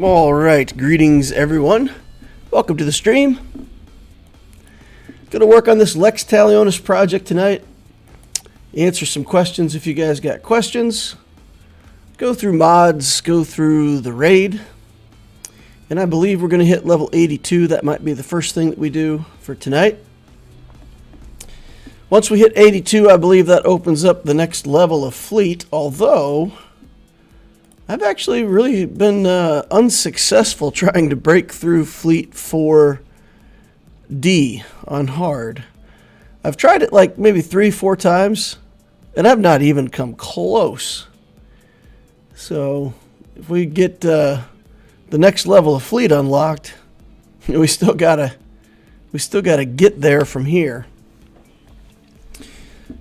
All right, greetings everyone. Welcome to the stream. Going to work on this Lex Talionis project tonight. Answer some questions if you guys got questions. Go through mods, go through the raid. And I believe we're going to hit level 82. That might be the first thing that we do for tonight. Once we hit 82, I believe that opens up the next level of fleet, although I've actually really been unsuccessful trying to break through Fleet 4D on hard. I've tried it like maybe 3-4 times, and I've not even come close. So if we get the next level of fleet unlocked, we still gotta get there from here.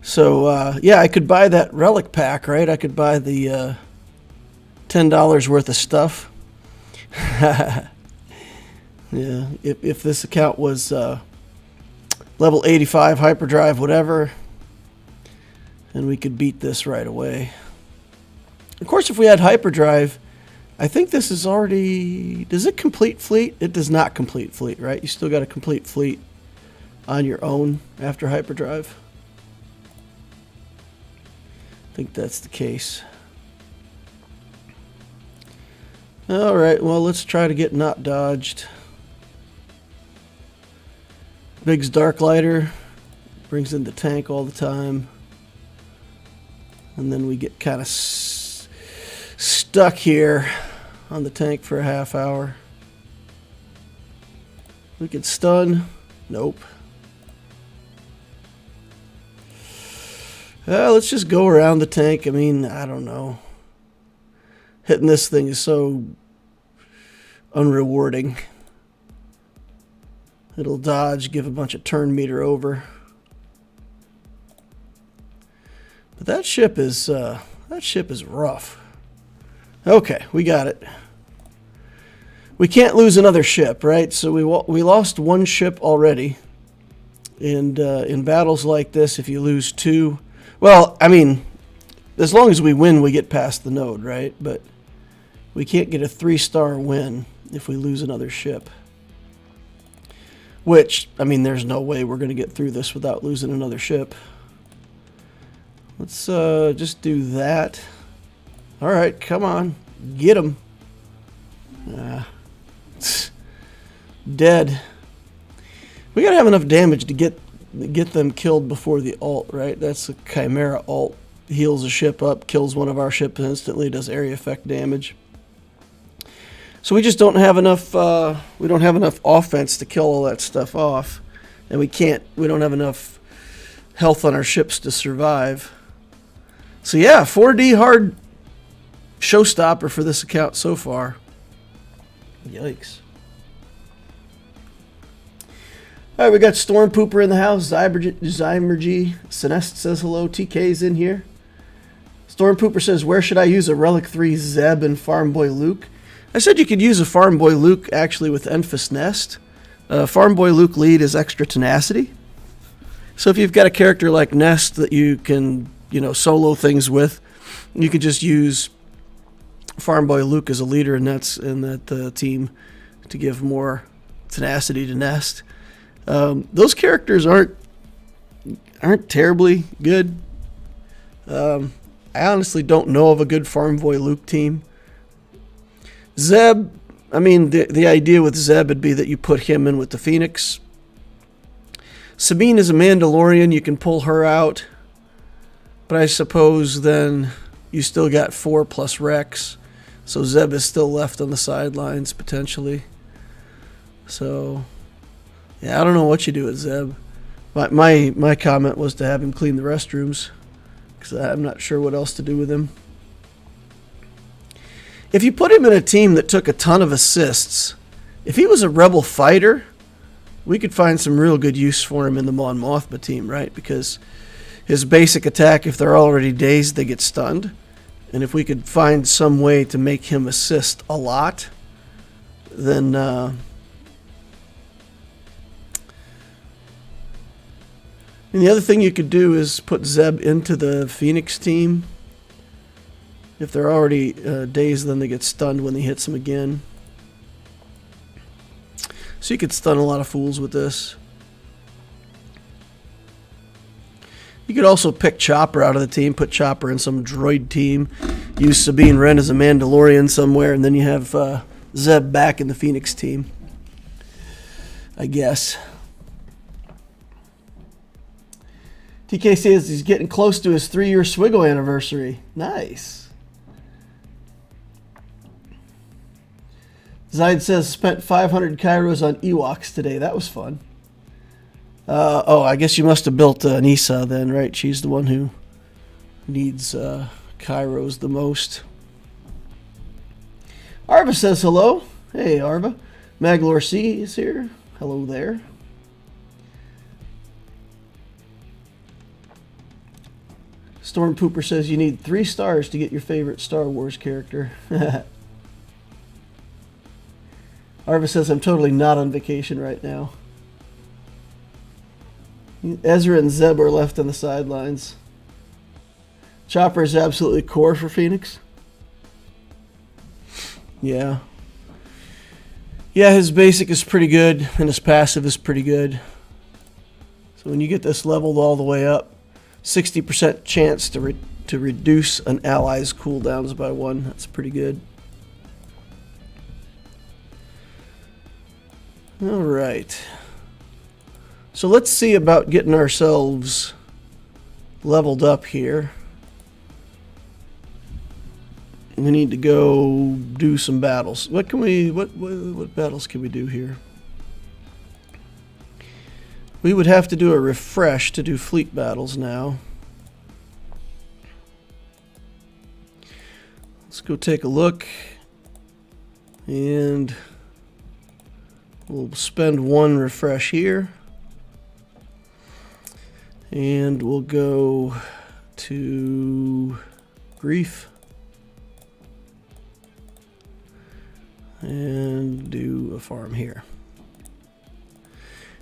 So yeah, I could buy that relic pack, right? I could buy the $10 worth of stuff. Yeah, if this account was level 85 hyperdrive, whatever, and we could beat this right away. Of course, if we had hyperdrive, I think this is already... Does it complete fleet? It does not complete fleet, right? You still got to complete fleet on your own after hyperdrive. I think that's the case. Alright, well, let's try to get not dodged. Big's Darklighter brings in the tank all the time. And then we get kind of stuck here on the tank for a half hour. We could stun. Nope. Let's just go around the tank. I mean, I don't know. Hitting this thing is so unrewarding. It'll dodge, give a bunch of turn meter over. But that ship is rough. Okay, we got it. We can't lose another ship, right? So we lost one ship already. And in battles like this, if you lose two, well, I mean, as long as we win, we get past the node, right? But we can't get a 3-star win if we lose another ship. Which, I mean, there's no way we're going to get through this without losing another ship. Let's just do that. All right, come on. Get him. Dead. We got to have enough damage to get them killed before the ult, right? That's a Chimera ult. Heals a ship up, kills one of our ships instantly, does area effect damage. So we just don't have enough. We don't have enough offense to kill all that stuff off, and we don't have enough health on our ships to survive. So yeah, 4D hard showstopper for this account so far. Yikes. All right, we got Storm Pooper in the house. Zymergy. Celeste says hello. TK's in here. Storm Pooper says, where should I use a Relic 3 Zeb and Farm Boy Luke? I said you could use a Farm Boy Luke actually with Enfys Nest. Farm Boy Luke lead is extra tenacity. So if you've got a character like Nest that you can, solo things with, you could just use Farm Boy Luke as a leader in that team to give more tenacity to Nest. Those characters aren't terribly good. I honestly don't know of a good Farm Boy Luke team. Zeb, I mean, the idea with Zeb would be that you put him in with the Phoenix. Sabine is a Mandalorian. You can pull her out. But I suppose then you still got 4 plus Rex. So Zeb is still left on the sidelines, potentially. So, yeah, I don't know what you do with Zeb. My comment was to have him clean the restrooms, because I'm not sure what else to do with him. If you put him in a team that took a ton of assists, if he was a rebel fighter, we could find some real good use for him in the Mon Mothma team, right? Because his basic attack, if they're already dazed, they get stunned. And if we could find some way to make him assist a lot, then and the other thing you could do is put Zeb into the Phoenix team. If they're already dazed, then they get stunned when he hits them again. So you could stun a lot of fools with this. You could also pick Chopper out of the team, put Chopper in some droid team, use Sabine Wren as a Mandalorian somewhere, and then you have Zeb back in the Phoenix team, I guess. TK says he's getting close to his 3-year Swiggle anniversary. Nice. Zaid says spent 500 Kairos on Ewoks today. That was fun. Oh, I guess you must have built Nisa then, right? She's the one who needs Kairos the most. Arva says hello. Hey, Arva. Maglor C is here. Hello there. Stormpooper says you need 3 stars to get your favorite Star Wars character. Arva says I'm totally not on vacation right now. Ezra and Zeb are left on the sidelines. Chopper is absolutely core for Phoenix. Yeah. Yeah, his basic is pretty good, and his passive is pretty good. So when you get this leveled all the way up, 60% chance to reduce an ally's cooldowns by 1. That's pretty good. All right. So let's see about getting ourselves leveled up here. We need to go do some battles. What battles can we do here? We would have to do a refresh to do fleet battles now. Let's go take a look. And we'll spend 1 refresh here. And we'll go to Grief. And do a farm here.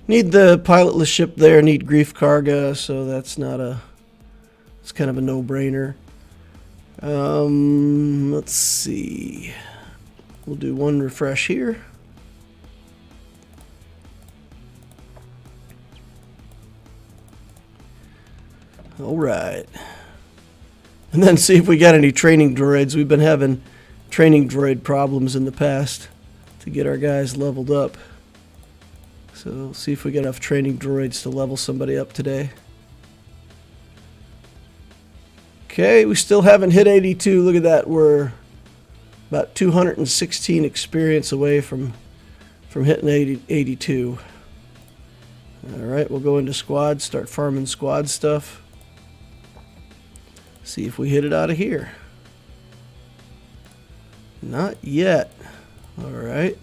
Need the pilotless ship there, need Grief Karga, so that's not a... It's kind of a no-brainer. Let's see. We'll do 1 refresh here. Alright. And then see if we got any training droids. We've been having training droid problems in the past to get our guys leveled up. So see if we get enough training droids to level somebody up today. Okay, we still haven't hit 82. Look at that. We're about 216 experience away from hitting 82. Alright, we'll go into squad, start farming squad stuff. See if we hit it out of here. Not yet. Alright.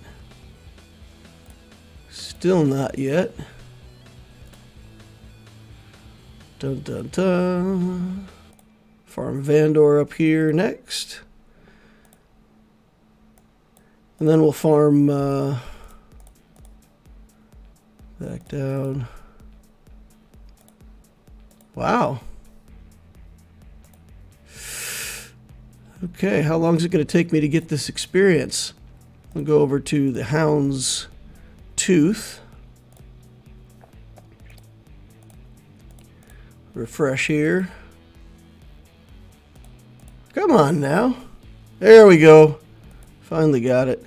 Still not yet. Dun dun dun. Farm Vandor up here next. And then we'll farm back down. Wow. Okay, how long is it going to take me to get this experience? I'll go over to the Hound's Tooth. Refresh here. Come on now. There we go. Finally got it.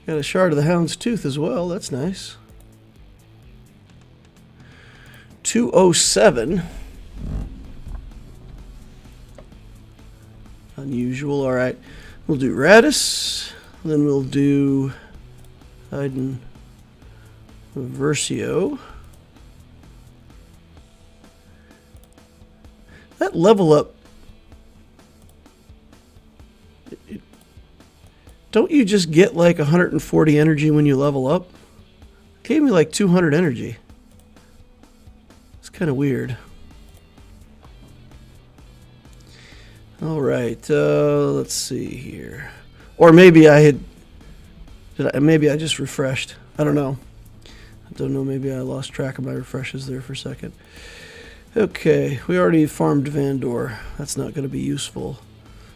Got a shard of the Hound's Tooth as well. That's nice. 207. Unusual. All right. We'll do Radis. Then we'll do Iden Versio. That level up. Don't you just get like 140 energy when you level up? It gave me like 200 energy. It's kind of weird. All right, let's see here. Or maybe I had... maybe I just refreshed. I don't know. Maybe I lost track of my refreshes there for a second. Okay, we already farmed Vandor. That's not going to be useful.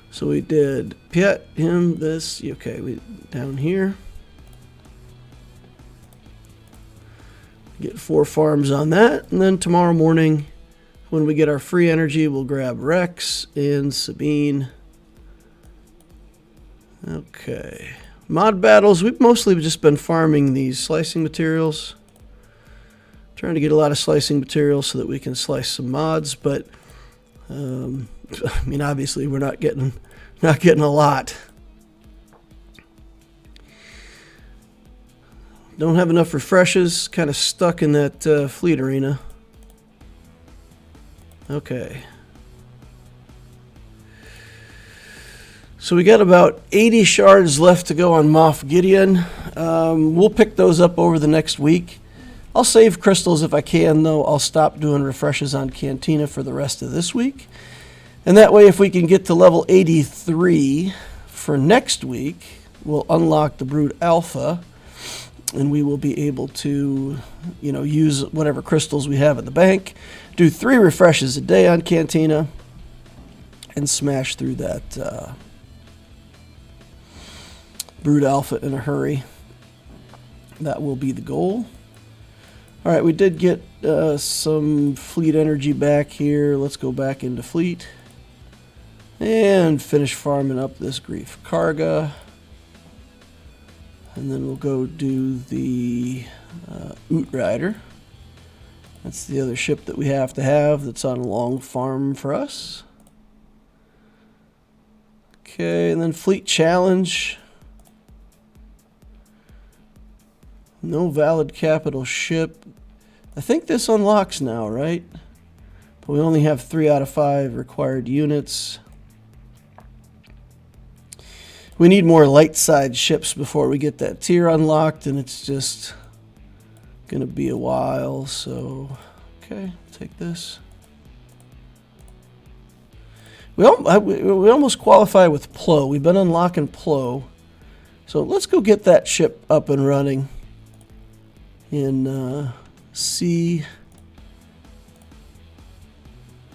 So we did Piet, him, this. Okay, we down here. Get 4 farms on that, and then tomorrow morning, when we get our free energy, we'll grab Rex and Sabine. Okay. Mod battles, we've mostly just been farming these slicing materials. Trying to get a lot of slicing materials so that we can slice some mods, but I mean, obviously we're not getting a lot. Don't have enough refreshes, kind of stuck in that fleet arena. Okay. So we got about 80 shards left to go on Moff Gideon. We'll pick those up over the next week. I'll save crystals if I can, though. I'll stop doing refreshes on Cantina for the rest of this week. And that way, if we can get to level 83 for next week, we'll unlock the Brood Alpha, and we will be able to, use whatever crystals we have at the bank, do 3 refreshes a day on Cantina, and smash through that Brood Alpha in a hurry. That will be the goal. All right, we did get some fleet energy back here. Let's go back into fleet and finish farming up this Grief Karga. And then we'll go do the Outrider. That's the other ship that we have to have that's on a long farm for us. Okay, and then Fleet Challenge. No valid capital ship. I think this unlocks now, right? But we only have 3 out of 5 required units. We need more light side ships before we get that tier unlocked, and it's just gonna be a while, so okay, take this. We almost qualify with Plo. We've been unlocking Plo. So let's go get that ship up and running and see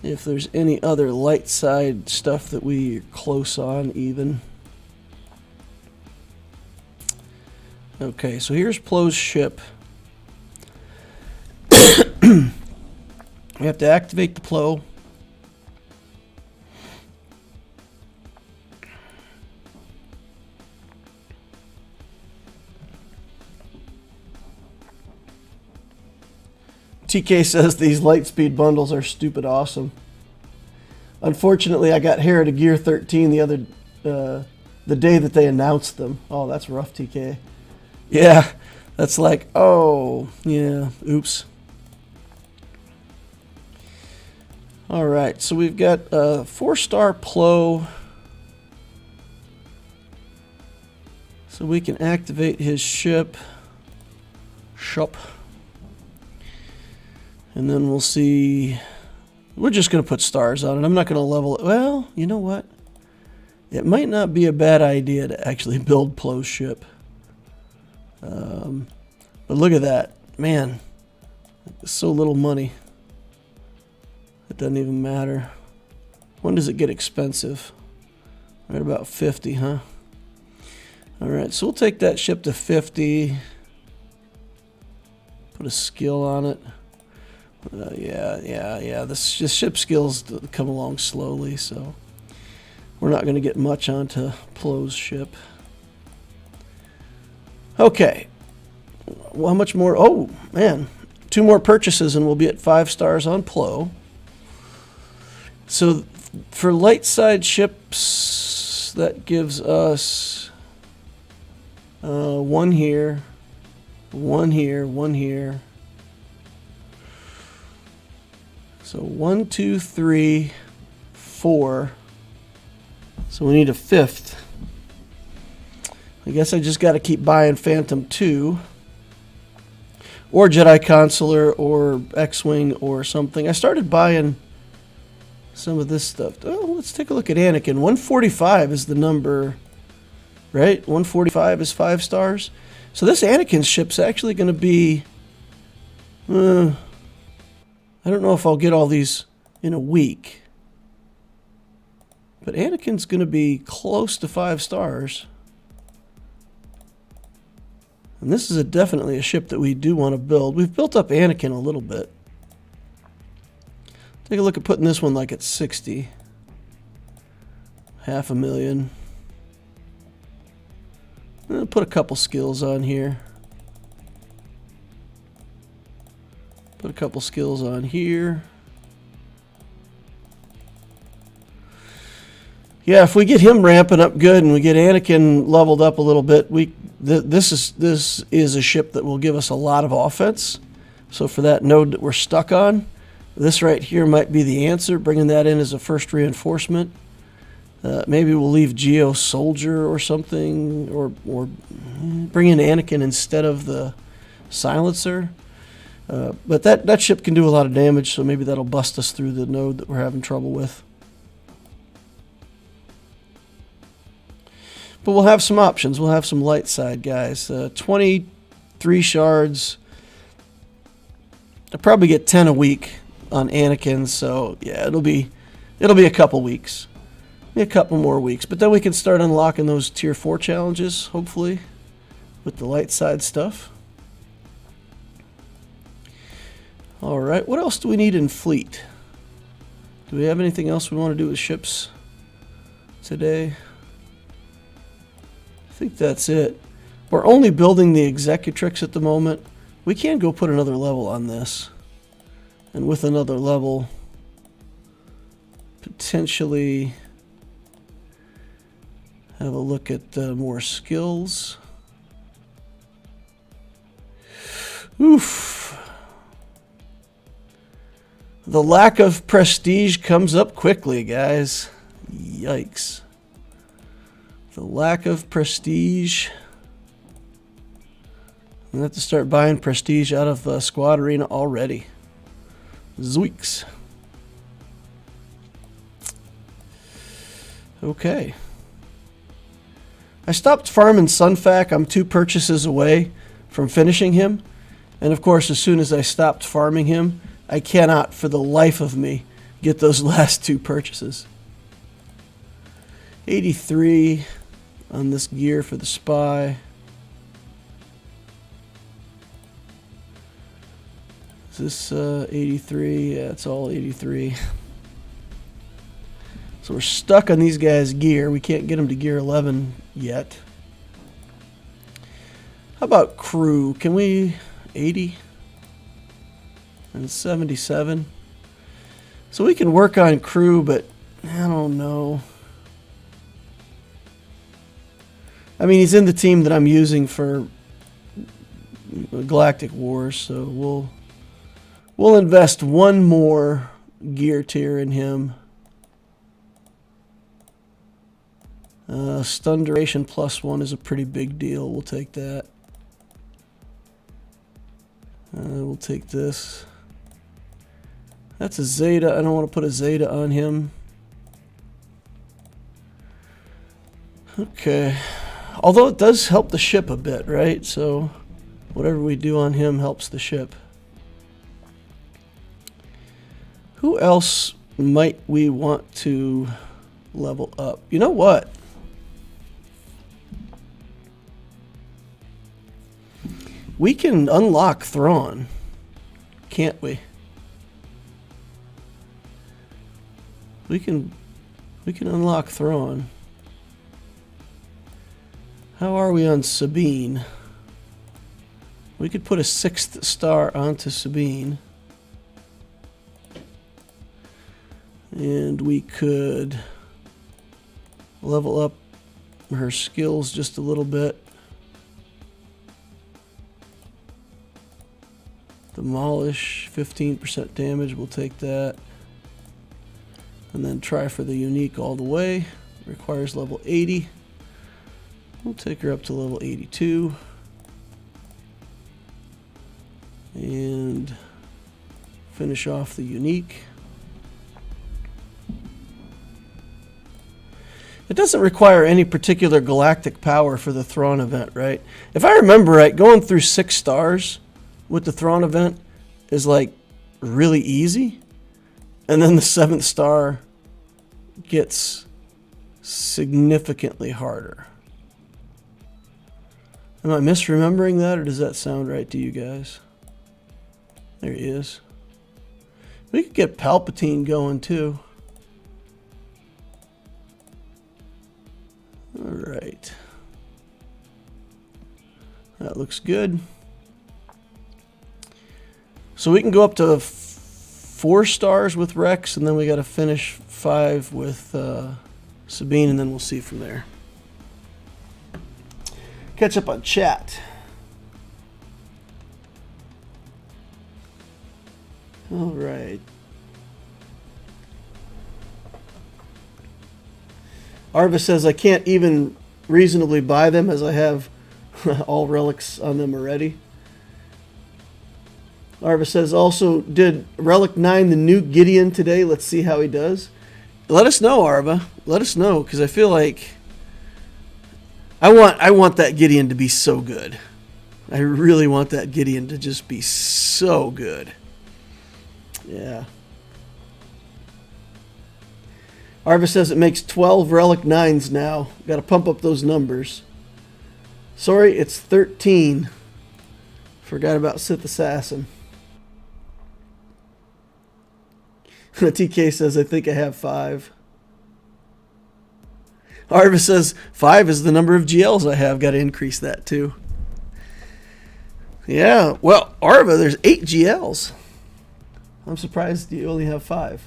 if there's any other light side stuff that we're close on even. Okay, so here's Plo's ship. We have to activate the Plo. TK says these Lightspeed bundles are stupid awesome. Unfortunately, I got Hera to Gear 13 the day that they announced them. Oh, that's rough, TK. Yeah, that's like, oh, yeah, oops. All right, so we've got a 4-star Plo. So we can activate his ship. And then we'll see. We're just going to put stars on it. I'm not going to level it. Well, you know what? It might not be a bad idea to actually build Plo's ship. But look at that. Man, so little money. It doesn't even matter. When does it get expensive? Right about 50, huh? All right, so we'll take that ship to 50. Put a skill on it. Yeah. This ship skills come along slowly, so we're not going to get much onto Plo's ship. Okay. Well, how much more? Oh, man. 2 more purchases and we'll be at 5 stars on Plo. So for light side ships, that gives us 1 here, 1 here, 1 here. So 1, 2, 3, 4. So we need a 5th. I guess I just got to keep buying Phantom 2. Or Jedi Consular or X-Wing or something. I started buying some of this stuff. Oh, let's take a look at Anakin. 145 is the number, right? 145 is 5 stars. So this Anakin ship's actually going to be... I don't know if I'll get all these in a week. But Anakin's going to be close to 5 stars. And this is definitely a ship that we do want to build. We've built up Anakin a little bit. Take a look at putting this one like at 60. 500,000. I'll put a couple skills on here. Put a couple skills on here. Yeah, if we get him ramping up good and we get Anakin leveled up a little bit, this is a ship that will give us a lot of offense. So for that node that we're stuck on, this right here might be the answer, bringing that in as a first reinforcement. Maybe we'll leave Geo Soldier or something, or bring in Anakin instead of the Silencer. But that ship can do a lot of damage, so maybe that'll bust us through the node that we're having trouble with. But we'll have some options. We'll have some light side guys. 23 shards. I'll probably get 10 a week on Anakin, so yeah, it'll be a couple weeks. A couple more weeks, but then we can start unlocking those tier 4 challenges, hopefully, with the light side stuff. Alright, what else do we need in fleet? Do we have anything else we want to do with ships today? I think that's it. We're only building the Executrix at the moment. We can go put another level on this. And with another level, potentially have a look at more skills. Oof. The lack of prestige comes up quickly, guys. Yikes. The lack of prestige. I'm going to have to start buying prestige out of Squad Arena already. Zoinks. Okay. I stopped farming Sunfac. I'm 2 purchases away from finishing him. And of course, as soon as I stopped farming him, I cannot for the life of me get those last 2 purchases. 83 on this gear for the spy. Is this 83? Yeah, it's all 83. So we're stuck on these guys' gear. We can't get them to gear 11 yet. How about crew? Can we 80 and 77? So we can work on crew, but I don't know. I mean, he's in the team that I'm using for Galactic Wars, so we'll invest 1 more gear tier in him. Stun duration +1 is a pretty big deal. We'll take that. We'll take this. That's a Zeta. I don't want to put a Zeta on him. Okay. Although it does help the ship a bit, right? So whatever we do on him helps the ship. Who else might we want to level up? You know what? We can unlock Thrawn, can't we? We can unlock Thrawn. How are we on Sabine? We could put a 6th star onto Sabine. And we could level up her skills just a little bit. Demolish, 15% damage, we'll take that. And then try for the unique all the way. Requires level 80. We'll take her up to level 82. And finish off the unique. It doesn't require any particular galactic power for the Thrawn event, right? If I remember right, going through 6 stars with the Thrawn event is like really easy. And then the 7th star gets significantly harder. Am I misremembering that, or does that sound right to you guys? There he is. We could get Palpatine going too. All right. That looks good. So we can go up to 4 stars with Rex, and then we got to finish 5 with Sabine, and then we'll see from there. Catch up on chat. All right. Arva says, I can't even reasonably buy them as I have all relics on them already. Arva says, also, did Relic 9 the new Gideon today? Let's see how he does. Let us know, Arva. Let us know, because I feel like I want that Gideon to be so good. I really want that Gideon to just be so good. Yeah. Arva says it makes 12 Relic 9s now. Got to pump up those numbers. Sorry, it's 13. Forgot about Sith Assassin. TK says, I think I have 5. Arva says, 5 is the number of GLs I have. Got to increase that too. Yeah, well, Arva, there's 8 GLs. I'm surprised you only have 5.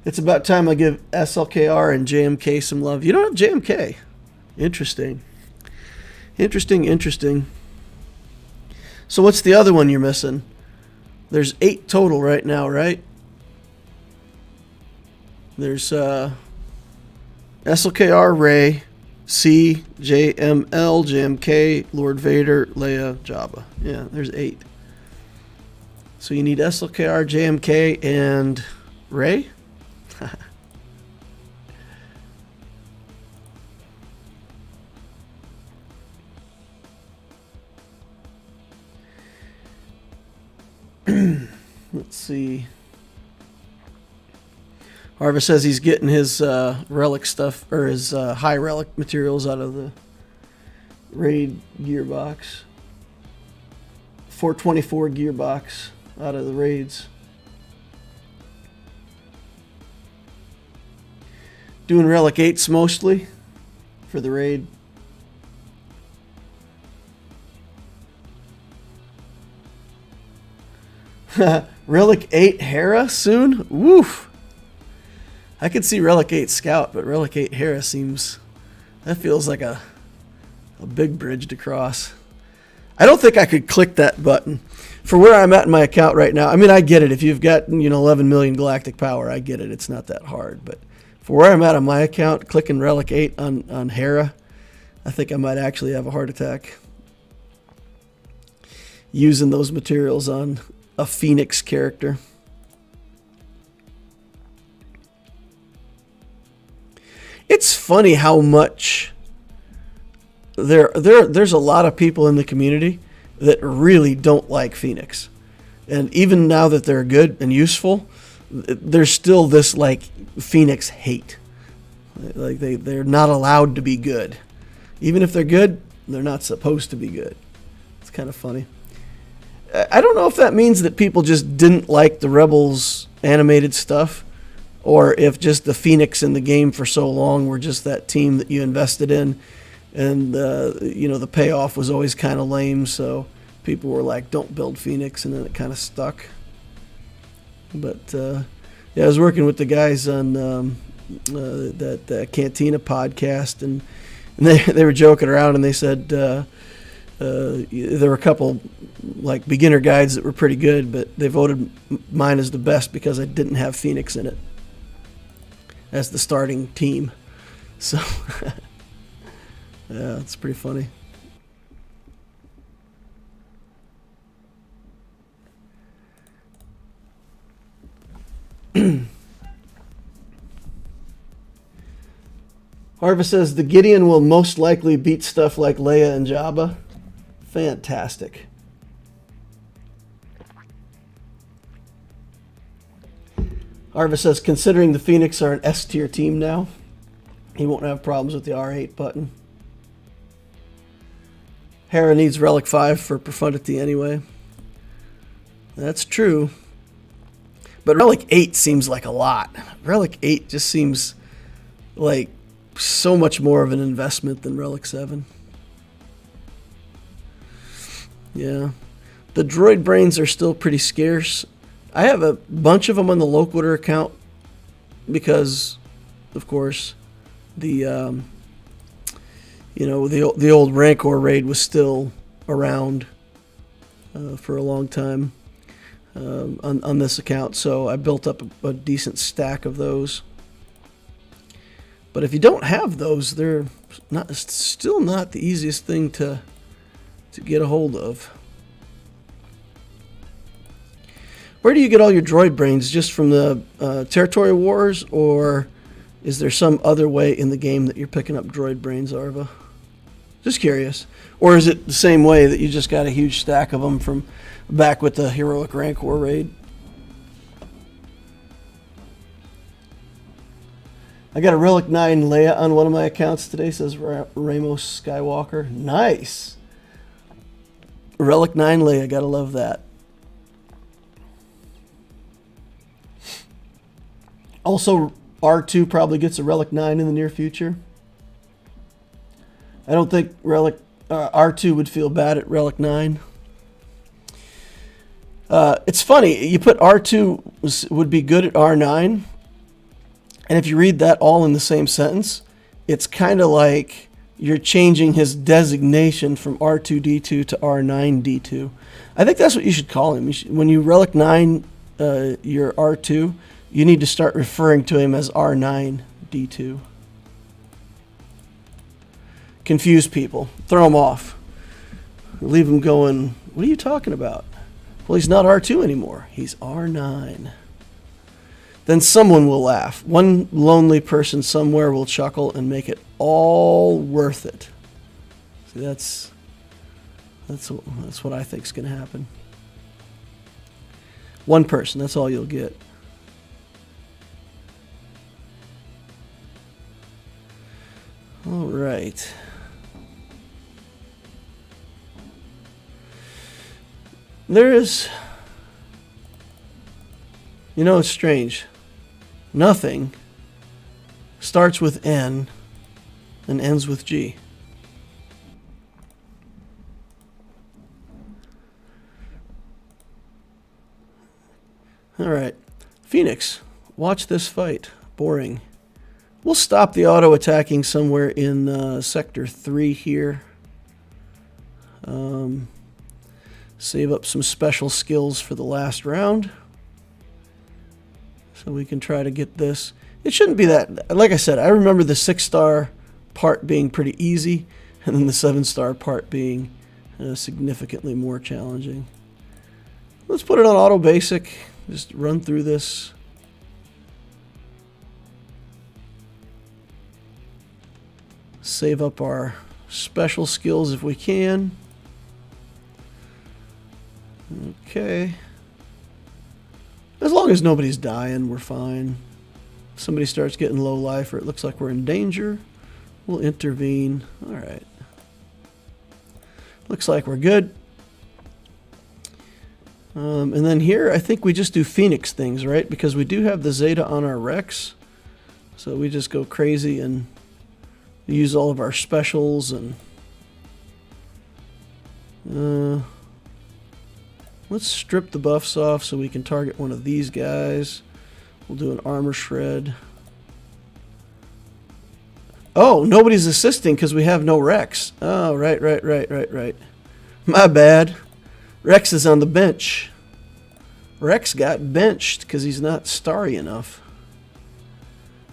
It's about time I give SLKR and JMK some love. You don't have JMK. Interesting. Interesting. So what's the other one you're missing? There's 8 total right now, right? There's SLKR, Rey, C, JML, JMK, Lord Vader, Leia, Jabba. Yeah, there's 8. So you need SLKR, JMK, and Rey? Let's see. Arva says he's getting his relic stuff, or his high relic materials out of the raid gearbox. 424 gearbox out of the raids. Doing relic 8s mostly for the raid. Relic 8 Hera soon? Woof. I could see Relic 8 Scout, but Relic 8 Hera seems... That feels like a big bridge to cross. I don't think I could click that button. For where I'm at in my account right now, I mean, I get it. If you've got 11 million galactic power, I get it. It's not that hard. But for where I'm at on my account, clicking Relic 8 on Hera, I think I might actually have a heart attack. Using those materials on a Phoenix character. It's funny how much there's a lot of people in the community that really don't like Phoenix. And even now that they're good and useful, there's still this like Phoenix hate. Like they're not allowed to be good. Even if they're good, they're not supposed to be good. It's kind of funny. I don't know if that means that people just didn't like the Rebels animated stuff, or if just the Phoenix in the game for so long were just that team that you invested in, and the payoff was always kind of lame, so people were like, don't build Phoenix, and then it kind of stuck. But I was working with the guys on that Cantina podcast, and they were joking around, and they said there were a couple like beginner guides that were pretty good, but they voted mine as the best because I didn't have Phoenix in it as the starting team. So yeah, it's pretty funny. Harva says the Gideon will most likely beat stuff like Leia and Jabba. Fantastic. Harva says considering the Phoenix are an S tier team now. He won't have problems with the R8 button. Hera needs Relic 5 for profundity anyway. That's true. But Relic 8 seems like a lot. Relic 8 just seems like so much more of an investment than Relic 7. Yeah. The droid brains are still pretty scarce. I have a bunch of them on the Loquitur account because, of course, the the old Rancor raid was still around for a long time on this account, so I built up a decent stack of those. But if you don't have those, they're still not the easiest thing to get a hold of. Where do you get all your droid brains? Just from the territory wars, or is there some other way in the game that you're picking up droid brains, Arva? Just curious. Or is it the same way that you just got a huge stack of them from back with the heroic Rancor raid? I got a Relic 9 Leia on one of my accounts today, says Ramos Skywalker. Nice. Relic 9 Leia, gotta love that. Also, R2 probably gets a Relic 9 in the near future. I don't think R2 would feel bad at Relic 9. It's funny, you put R2 would be good at R9, and if you read that all in the same sentence, it's kind of like you're changing his designation from R2D2 to R9D2. I think that's what you should call him. When you Relic 9 your R2, you need to start referring to him as R9D2. Confuse people. Throw them off. Leave them going, what are you talking about? Well, he's not R2 anymore. He's R9. Then someone will laugh. One lonely person somewhere will chuckle and make it all worth it. See, that's what I think is going to happen. One person, that's all you'll get. All right. There is, it's strange. Nothing starts with N and ends with G. All right. Phoenix, watch this fight. Boring. We'll stop the auto-attacking somewhere in Sector 3 here. Save up some special skills for the last round. So we can try to get this. It shouldn't be that... Like I said, I remember the 6-star part being pretty easy, and then the 7-star part being significantly more challenging. Let's put it on auto basic. Just run through this. Save up our special skills if we can. Okay. As long as nobody's dying, we're fine. If somebody starts getting low life or it looks like we're in danger, we'll intervene. All right. Looks like we're good. And then here, I think we just do Phoenix things, right? Because we do have the Zeta on our Rex. So we just go crazy and use all of our specials and... let's strip the buffs off so we can target one of these guys. We'll do an armor shred. Oh, nobody's assisting because we have no Rex. Oh, right. My bad. Rex is on the bench. Rex got benched because he's not starry enough.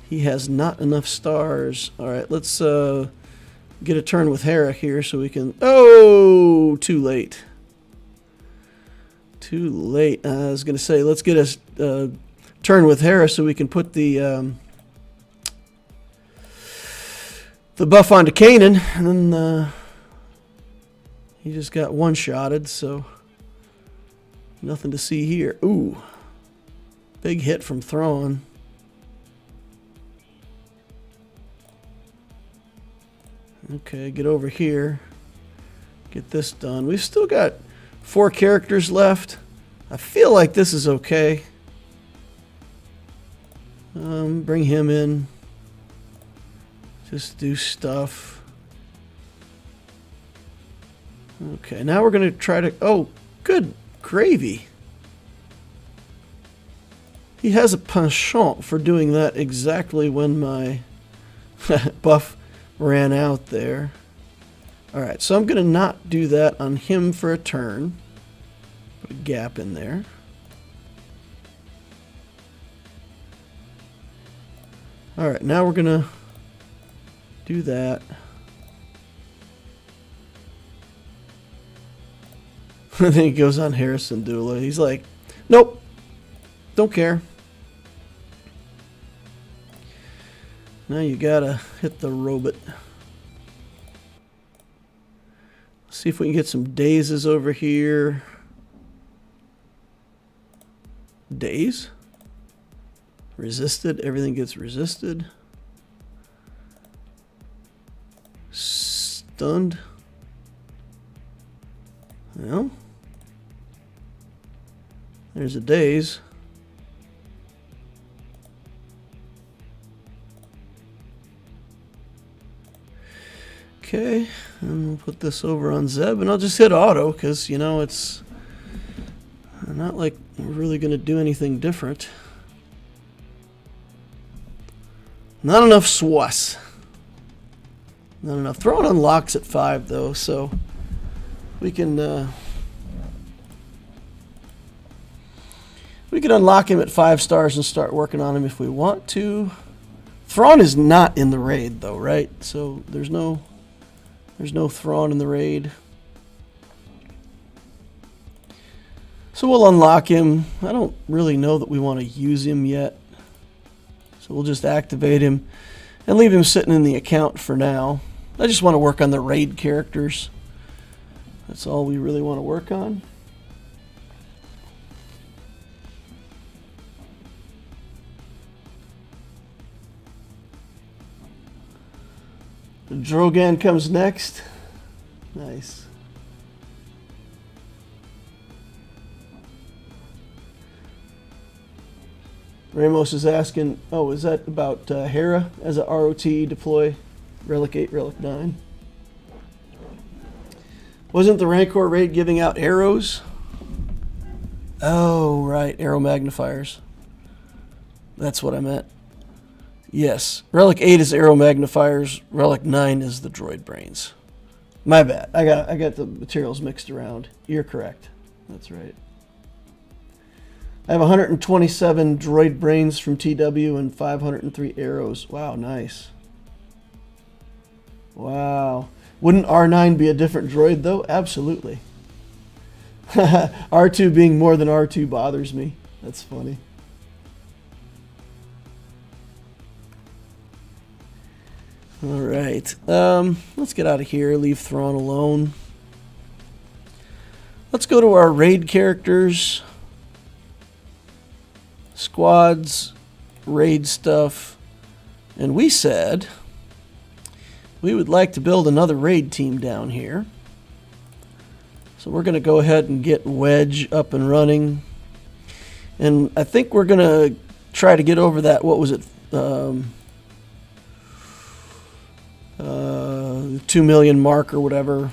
He has not enough stars. All right, let's get a turn with Hera here so we can... Oh, too late. Too late. I was going to say, let's get a turn with Hera so we can put the buff onto Kanan. And then he just got one-shotted, so nothing to see here. Ooh, big hit from Thrawn. Okay, get over here. Get this done. We've still got 4 characters left. I feel like this is okay. Bring him in. Just do stuff. Okay, now we're going to try to... Oh, good gravy. He has a penchant for doing that exactly when my buff ran out there. Alright, so I'm going to not do that on him for a turn. Put a gap in there. Alright, now we're going to do that. And then he goes on Harrison Dula. He's like, nope, don't care. Now you gotta hit the robot. See if we can get some dazes over here. Daze? Resisted. Everything gets resisted. Stunned. Well, there's a daze. Okay, and we'll put this over on Zeb, and I'll just hit auto, because, you know, it's not like we're really going to do anything different. Not enough swass. Not enough. Throwing unlocks at 5, though, so we can unlock him at 5 stars and start working on him if we want to. Thrawn is not in the raid, though, right? So there's no Thrawn in the raid. So we'll unlock him. I don't really know that we want to use him yet. So we'll just activate him and leave him sitting in the account for now. I just want to work on the raid characters. That's all we really want to work on. Drogan comes next. Nice. Ramos is asking, oh, is that about Hera as a ROT deploy? Relic 8, Relic 9. Wasn't the Rancor raid giving out arrows? Oh, right, arrow magnifiers. That's what I meant. Yes, Relic 8 is arrow magnifiers. Relic 9 is the droid brains. My bad. I got the materials mixed around. You're correct. That's right. I have 127 droid brains from TW and 503 arrows. Wow, nice. Wow. Wouldn't R9 be a different droid, though? Absolutely. R2 being more than R2 bothers me. That's funny. All right. Let's get out of here. Leave Thrawn alone. Let's go to our raid characters. Squads, raid stuff. And we said we would like to build another raid team down here. So we're going to go ahead and get Wedge up and running. And I think we're going to try to get over that, what was it, 2 million mark or whatever.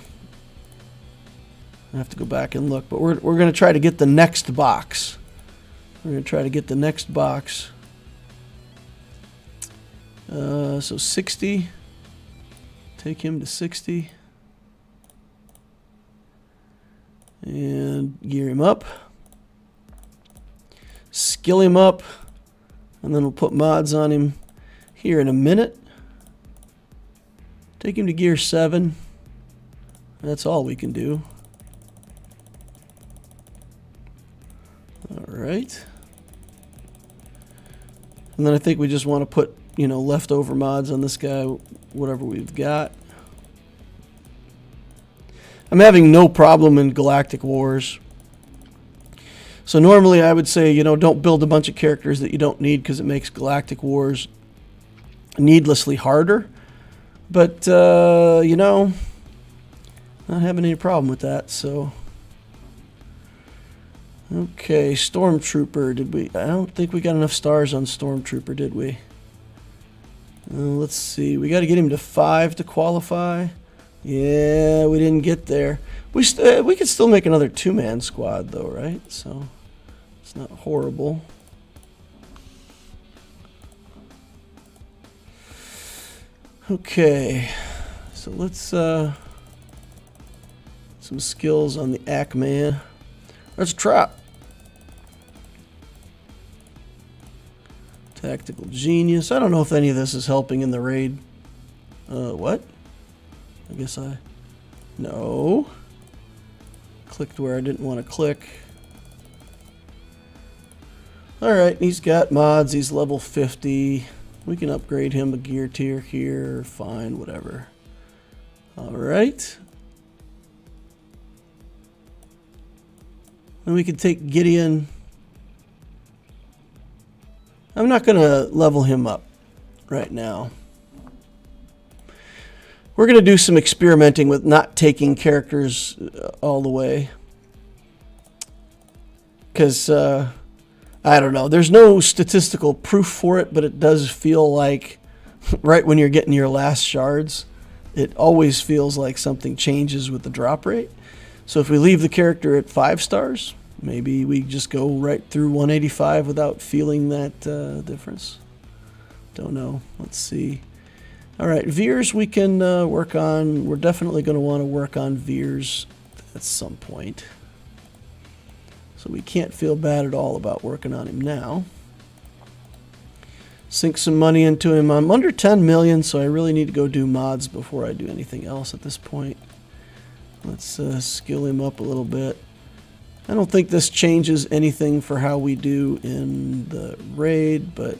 I have to go back and look, but we're going to try to get the next box. We're going to try to get the next box. So 60. Take him to 60. And gear him up. Skill him up. And then we'll put mods on him here in a minute. Take him to gear 7. That's all we can do. Alright. And then I think we just want to put, you know, leftover mods on this guy, whatever we've got. I'm having no problem in Galactic Wars. So normally I would say, you know, don't build a bunch of characters that you don't need because it makes Galactic Wars needlessly harder. But, you know, not having any problem with that, so. Okay, Stormtrooper, did we? I don't think we got enough stars on Stormtrooper, did we? Let's see, we got to get him to 5 to qualify. Yeah, we didn't get there. We could still make another 2-man squad, though, right? So, it's not horrible. Okay, so let's, some skills on the Ackman. Let's try. Tactical Genius. I don't know if any of this is helping in the raid. What? I guess no. Clicked where I didn't want to click. Alright, he's got mods. He's level 50. We can upgrade him a gear tier here. Fine, whatever. Alright. And we can take Gideon. I'm not going to level him up right now. We're going to do some experimenting with not taking characters all the way. Because, I don't know. There's no statistical proof for it, but it does feel like right when you're getting your last shards, it always feels like something changes with the drop rate. So if we leave the character at 5 stars, maybe we just go right through 185 without feeling that difference. Don't know. Let's see. All right, Veers we can work on. We're definitely going to want to work on Veers at some point. So we can't feel bad at all about working on him now. Sink some money into him. I'm under 10 million, so I really need to go do mods before I do anything else at this point. Let's skill him up a little bit. I don't think this changes anything for how we do in the raid, but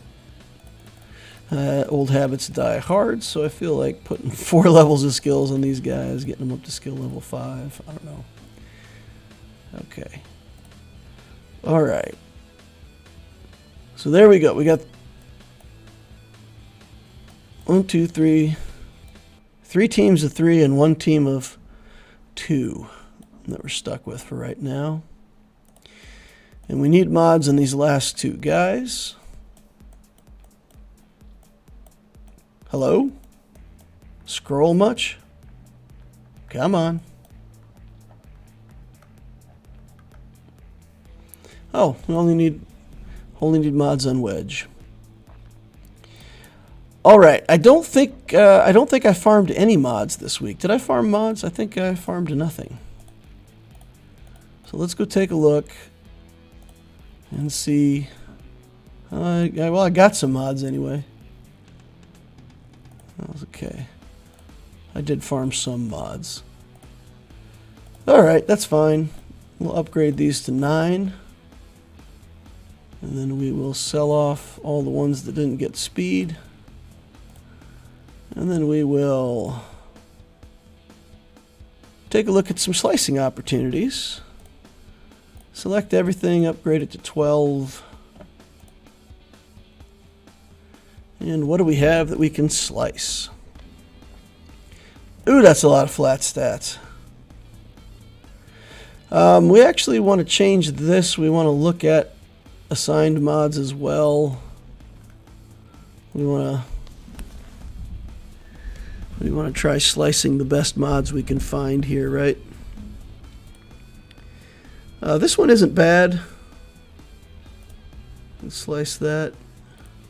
old habits die hard, so I feel like putting 4 levels of skills on these guys, getting them up to skill level 5. I don't know. Okay. All right. So there we go. We got 1, 2, 3. 3 teams of 3 and 1 team of 2 that we're stuck with for right now. And we need mods on these last 2 guys. Hello? Scroll much? Come on. Oh, we only need mods on Wedge. All right. I don't think I farmed any mods this week. Did I farm mods? I think I farmed nothing. So let's go take a look and see. Well, I got some mods anyway. That was okay. I did farm some mods. All right, that's fine. We'll upgrade these to 9. And then we will sell off all the ones that didn't get speed. And then we will take a look at some slicing opportunities. Select everything, upgrade it to 12. And what do we have that we can slice? Ooh, that's a lot of flat stats. We actually want to change this. We want to look at assigned mods as well. We want to try slicing the best mods we can find here, right? This one isn't bad. Let's slice that.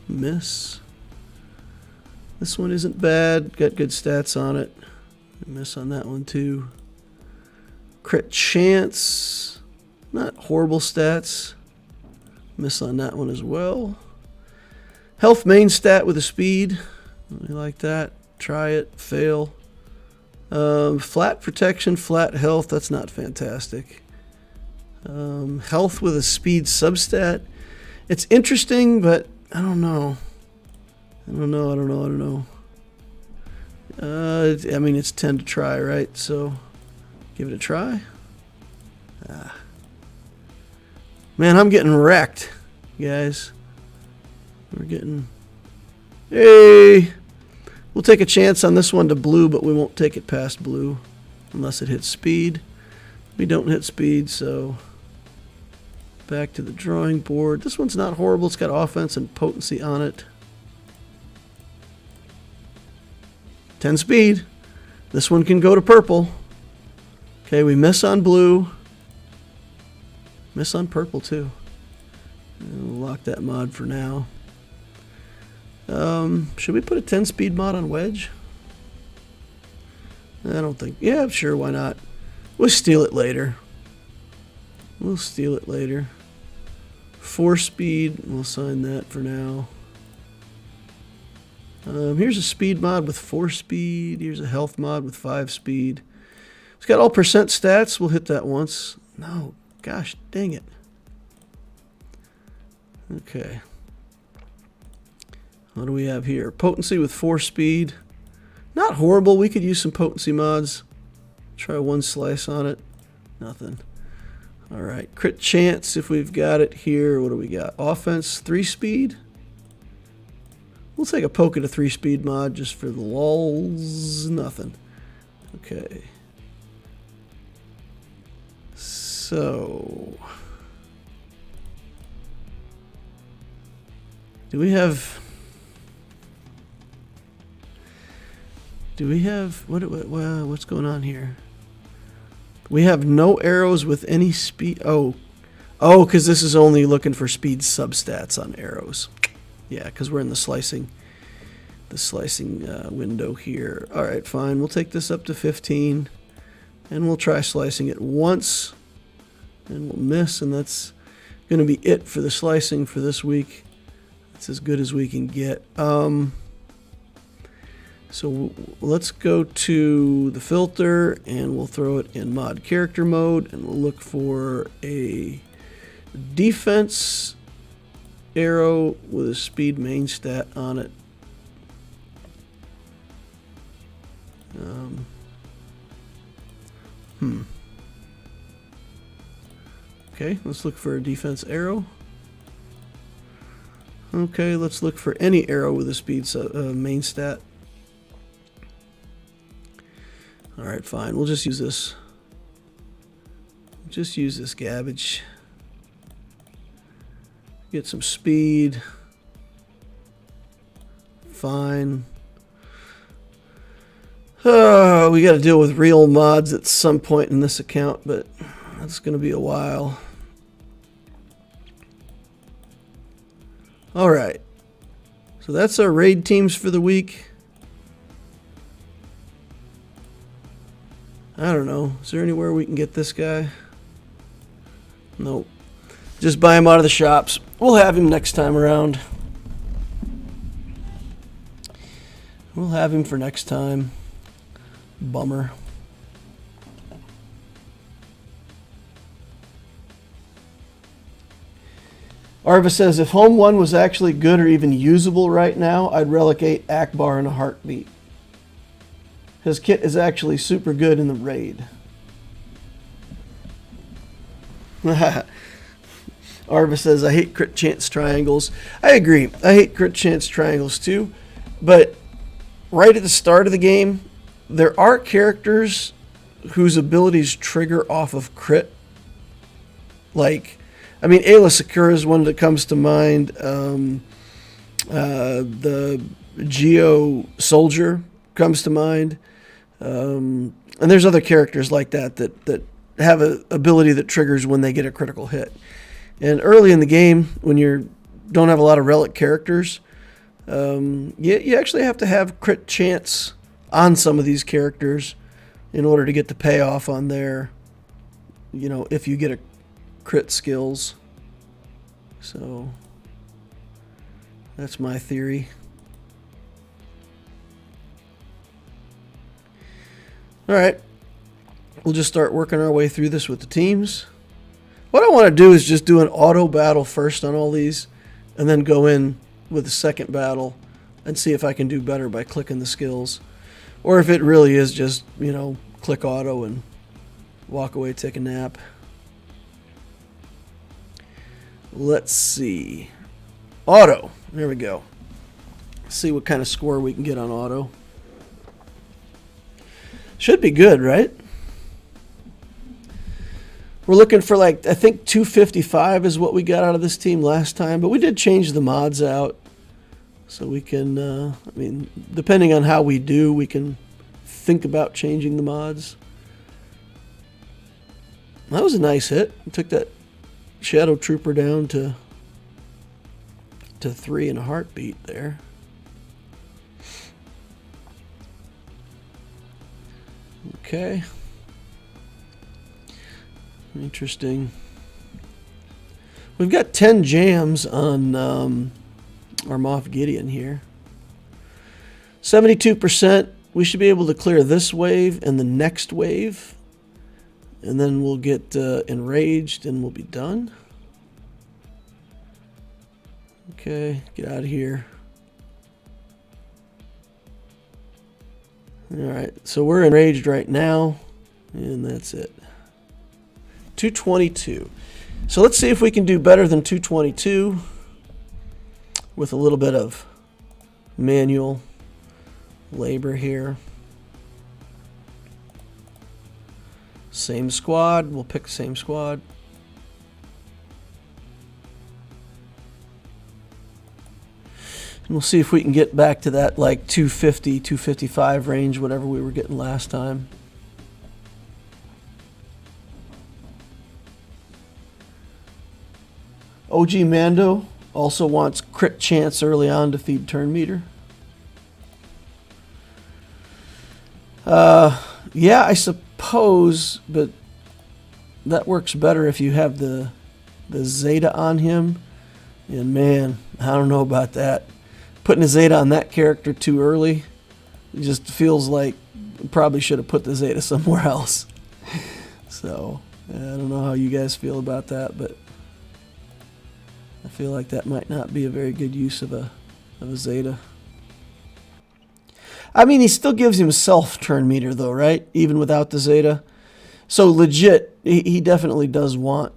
Miss. This one isn't bad. Got good stats on it. Miss on that one too. Crit chance. Not horrible stats. Miss on that one as well. Health main stat with a speed. We like that. Try it. Fail. Flat protection, flat health. That's not fantastic. Health with a speed substat. It's interesting, but I don't know. I don't know. I mean, it's 10 to try, right? So, give it a try. Man, I'm getting wrecked, guys. We're getting... Hey! We'll take a chance on this one to blue, but we won't take it past blue unless it hits speed. We don't hit speed, so back to the drawing board. This one's not horrible. It's got offense and potency on it. 10 speed. This one can go to purple. Okay, we miss on blue. Miss on purple, too. We'll lock that mod for now. Should we put a 10 speed mod on wedge? I don't think. Yeah, sure, why not? We'll steal it later. 4 speed, we'll sign that for now. Here's a speed mod with 4 speed. Here's a health mod with 5 speed. It's got all percent stats. We'll hit that once. No, gosh, dang it. Okay. What do we have here? Potency with 4 speed. Not horrible. We could use some potency mods. Try 1 slice on it. Nothing. All right. Crit chance if we've got it here. What do we got? Offense 3 speed. We'll take a poke at a 3 speed mod just for the lulz. Nothing. Okay. So do we have what's going on here? We have no arrows with any speed. Oh, because this is only looking for speed substats on arrows. Yeah, because we're in the slicing window here. All right, fine. We'll take this up to 15, and we'll try slicing it once, and we'll miss, and that's going to be it for the slicing for this week. It's as good as we can get. So let's go to the filter, and we'll throw it in mod character mode, and we'll look for a defense arrow with a speed main stat on it. Okay, let's look for a defense arrow. Okay, let's look for any arrow with a speed main stat. All right, fine. We'll just use this. Just use this garbage. Get some speed. Fine. We got to deal with real mods at some point in this account, but that's going to be a while. All right. So that's our raid teams for the week. I don't know. Is there anywhere we can get this guy? Nope. Just buy him out of the shops. We'll have him next time around. We'll have him for next time. Bummer. Arva says, if Home 1 was actually good or even usable right now, I'd relegate Akbar in a heartbeat. His kit is actually super good in the raid. Arva says, I hate crit chance triangles. I agree. I hate crit chance triangles too. But right at the start of the game, there are characters whose abilities trigger off of crit. Like, I mean, Ayla Secura is one that comes to mind. The Geo Soldier comes to mind. And there's other characters like that have an ability that triggers when they get a critical hit. And early in the game, when you don't have a lot of relic characters, you actually have to have crit chance on some of these characters in order to get the payoff on their, if you get a crit skills. So that's my theory. All right, we'll just start working our way through this with the teams. What I want to do is just do an auto battle first on all these, and then go in with the second battle and see if I can do better by clicking the skills. Or if it really is just, click auto and walk away, take a nap. Let's see. Auto. There we go. See what kind of score we can get on auto. Should be good, right? We're looking for, like, I think 255 is what we got out of this team last time, but we did change the mods out. So we can, I mean, depending on how we do, we can think about changing the mods. That was a nice hit. We took that Shadow Trooper down to 3 in a heartbeat there. Okay. Interesting. We've got 10 jams on our Moff Gideon here. 72%. We should be able to clear this wave and the next wave. And then we'll get enraged and we'll be done. Okay, get out of here. Alright, so we're enraged right now. And that's it. 222. So let's see if we can do better than 222 with a little bit of manual labor here. Same squad. We'll pick the same squad. And we'll see if we can get back to that like 250, 255 range, whatever we were getting last time. OG Mando also wants crit chance early on to feed turn meter. Yeah, I suppose, but that works better if you have the Zeta on him. And man, I don't know about that. Putting a Zeta on that character too early, it just feels like probably should have put the Zeta somewhere else. So, I don't know how you guys feel about that, but I feel like that might not be a very good use of a Zeta. I mean, he still gives himself turn meter though, right? Even without the Zeta. So legit, he definitely does want,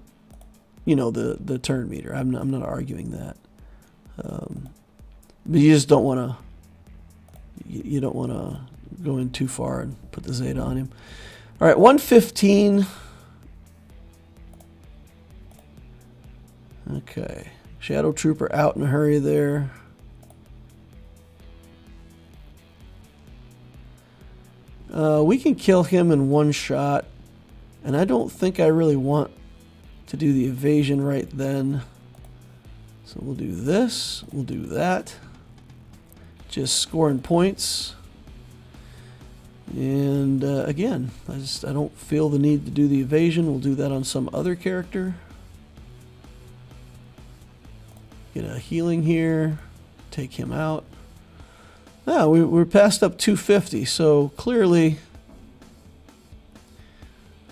you know, the turn meter. I'm not arguing that. But you just don't want to. You don't want to go in too far and put the Zeta on him. All right, 115. Okay, Shadow Trooper out in a hurry there. We can kill him in one shot, and I don't think I really want to do the evasion right then. So we'll do this, we'll do that. Just scoring points. And again, I don't feel the need to do the evasion. We'll do that on some other character. Get a healing here, take him out. Yeah, we're past up 250, so clearly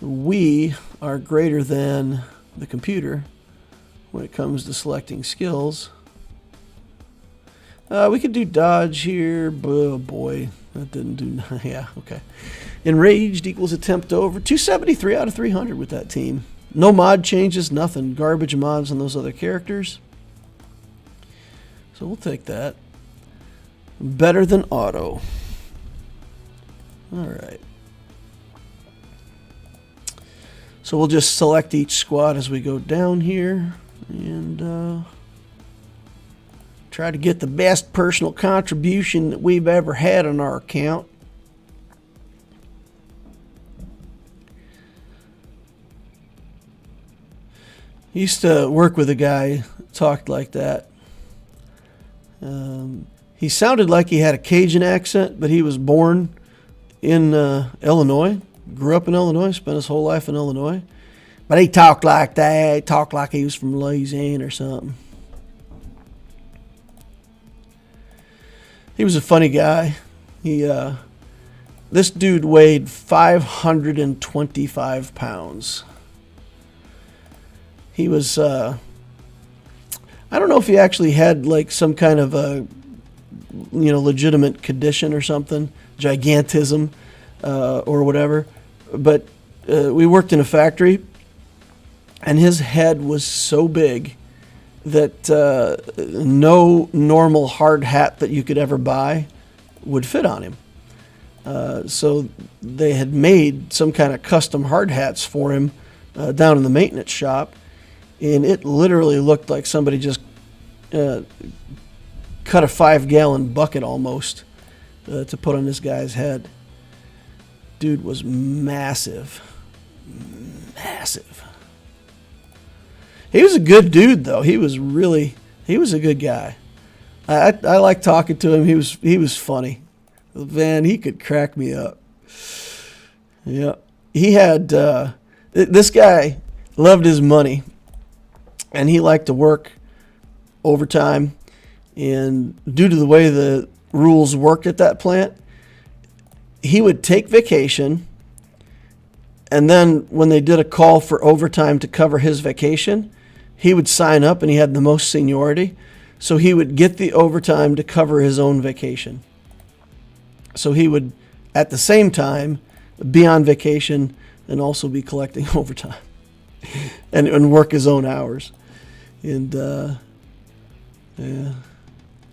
we are greater than the computer when it comes to selecting skills. We could do dodge here, but oh boy, that didn't do, yeah, okay. Enraged equals attempt over, 273 out of 300 with that team. No mod changes, nothing, garbage mods on those other characters. So we'll take that. Better than auto. All right. So we'll just select each squad as we go down here and try to get the best personal contribution that we've ever had on our account. Used to work with a guy who talked like that. He sounded like he had a Cajun accent, but he was born in Illinois, grew up in Illinois, spent his whole life in Illinois. But he talked like that. He talked like he was from Louisiana or something. He was a funny guy. This dude weighed 525 pounds. He was, I don't know if he actually had like some kind of a, legitimate condition or something, gigantism or whatever. But we worked in a factory, and his head was so big that no normal hard hat that you could ever buy would fit on him. So they had made some kind of custom hard hats for him down in the maintenance shop, and it literally looked like somebody just cut a 5-gallon bucket almost to put on this guy's head. Dude was massive. Massive. He was a good dude, though. He was a good guy. I liked talking to him. He was funny. Man, he could crack me up. Yeah. He had, this guy loved his money, and he liked to work overtime. And due to the way the rules worked at that plant, he would take vacation, and then when they did a call for overtime to cover his vacation, he would sign up, and he had the most seniority, so he would get the overtime to cover his own vacation. So he would, at the same time, be on vacation and also be collecting overtime and work his own hours. And yeah,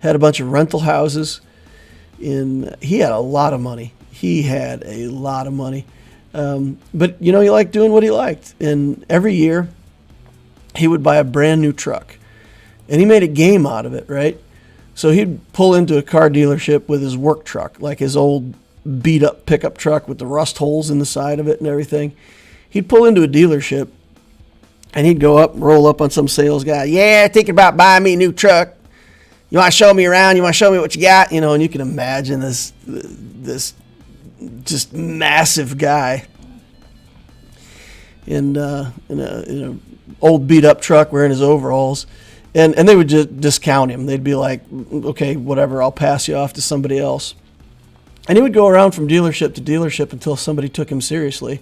had a bunch of rental houses, and he had a lot of money. He had a lot of money. But, you know, he liked doing what he liked. And every year, he would buy a brand new truck. And he made a game out of it, right? So he'd pull into a car dealership with his work truck, like his old beat-up pickup truck with the rust holes in the side of it and everything. He'd pull into a dealership, and he'd go up and roll up on some sales guy. Yeah, thinking about buying me a new truck. You want to show me around? You want to show me what you got? You know, and you can imagine this just massive guy in a old beat-up truck wearing his overalls. And they would just discount him. They'd be like, okay, whatever, I'll pass you off to somebody else. And he would go around from dealership to dealership until somebody took him seriously.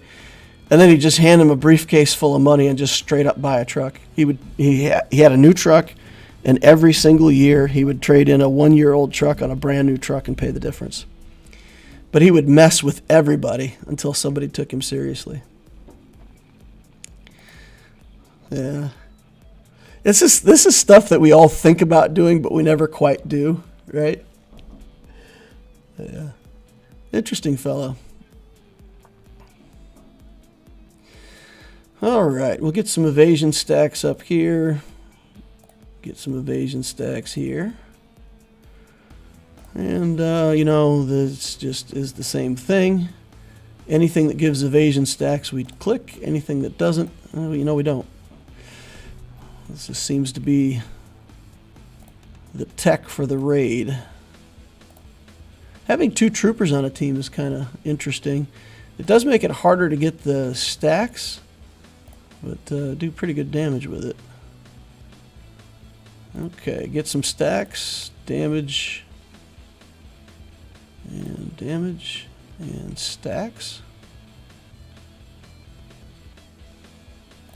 And then he'd just hand him a briefcase full of money and just straight up buy a truck. He had a new truck, and every single year he would trade in a 1-year-old truck on a brand new truck and pay the difference. But he would mess with everybody until somebody took him seriously. Yeah. This is stuff that we all think about doing, but we never quite do, right? Yeah. Interesting fellow. All right, we'll get some evasion stacks up here. Get some evasion stacks here. And, you know, this just is the same thing. Anything that gives evasion stacks, we click. Anything that doesn't, you know, we don't. This just seems to be the tech for the raid. Having 2 troopers on a team is kind of interesting. It does make it harder to get the stacks, but do pretty good damage with it. Okay, get some stacks, damage, and stacks.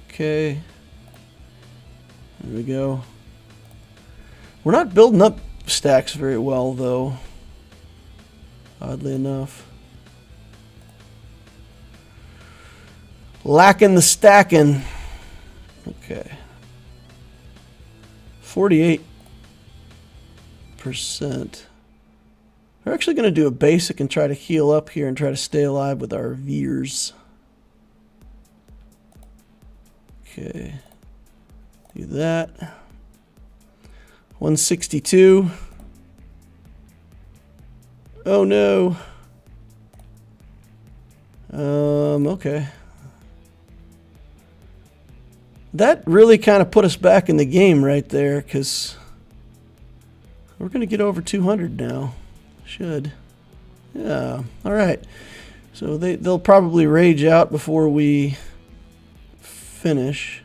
Okay. There we go. We're not building up stacks very well, though. Oddly enough. Lacking the stacking. Okay. 48%. We're actually going to do a basic and try to heal up here and try to stay alive with our Veers. Okay. Do that. 162. Oh no. Okay. That really kind of put us back in the game right there, because we're going to get over 200 now. Should. Yeah. All right. So they'll probably rage out before we finish.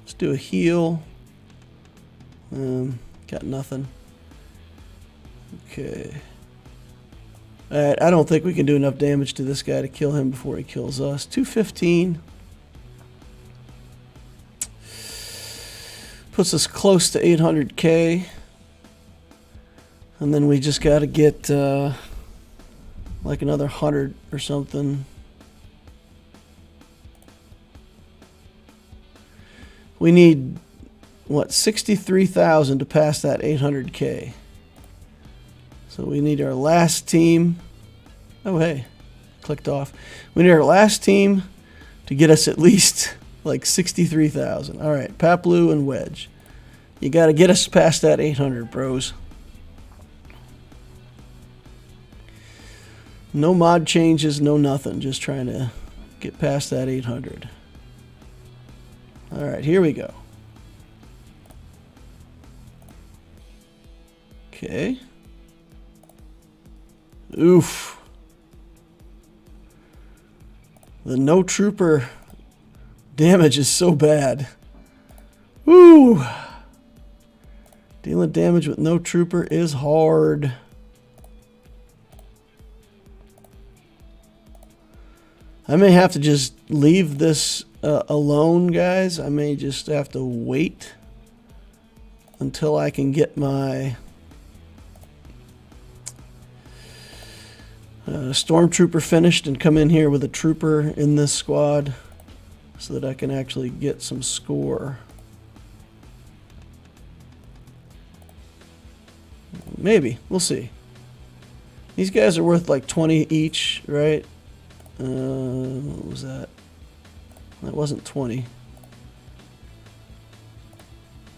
Let's do a heal. Got nothing. Okay. Alright, I don't think we can do enough damage to this guy to kill him before he kills us. 215. Puts us close to 800k. And then we just got to get like another 100 or something. We need, what, 63,000 to pass that 800k. So we need our last team. Oh, hey, clicked off. We need our last team to get us at least like 63,000. All right, Paplu and Wedge. You got to get us past that 800, bros. No mod changes, no nothing. Just trying to get past that 800. All right, here we go. Okay. Oof. The no trooper damage is so bad. Woo! Dealing damage with no trooper is hard. I may have to just leave this alone, guys. I may just have to wait until I can get my stormtrooper finished and come in here with a trooper in this squad so that I can actually get some score. Maybe. We'll see. These guys are worth like 20 each, right? What was that? That wasn't 20.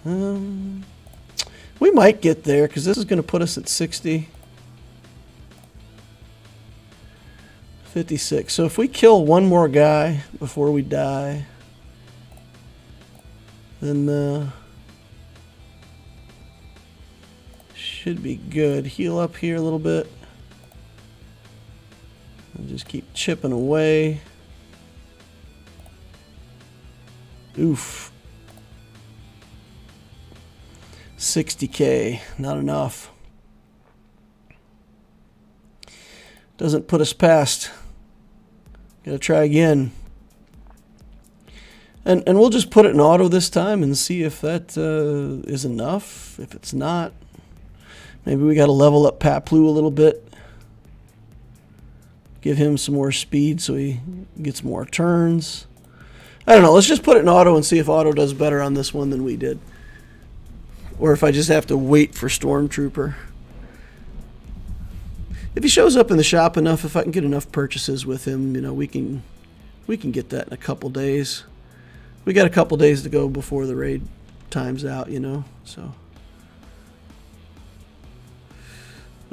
We might get there because this is going to put us at 60. 56. So if we kill one more guy before we die, then should be good. Heal up here a little bit. And just keep chipping away. Oof. 60K. Not enough. Doesn't put us past. Gotta try again. And we'll just put it in auto this time and see if that is enough. If it's not, maybe we gotta level up Paplu a little bit. Give him some more speed so he gets more turns. I don't know. Let's just put it in auto and see if auto does better on this one than we did. Or if I just have to wait for Stormtrooper. If he shows up in the shop enough, if I can get enough purchases with him, you know, we can get that in a couple days. We got a couple days to go before the raid time's out, you know, so.